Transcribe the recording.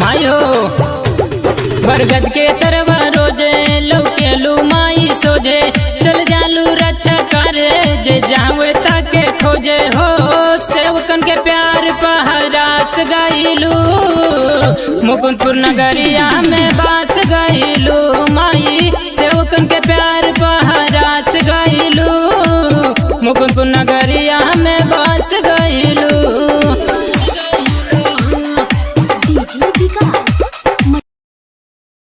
मायो बरगद के तरवा रोजे लौकेलू माई सोझे चल जालू रक्षा करे जे जावे ताके खोजे हो सेवकन के प्यार पहरास गईलू मुकुंदपुर नगरिया में बास गईलू माई सेवकन के प्यार पहरास गईलू मुकुंदपुर नगरिया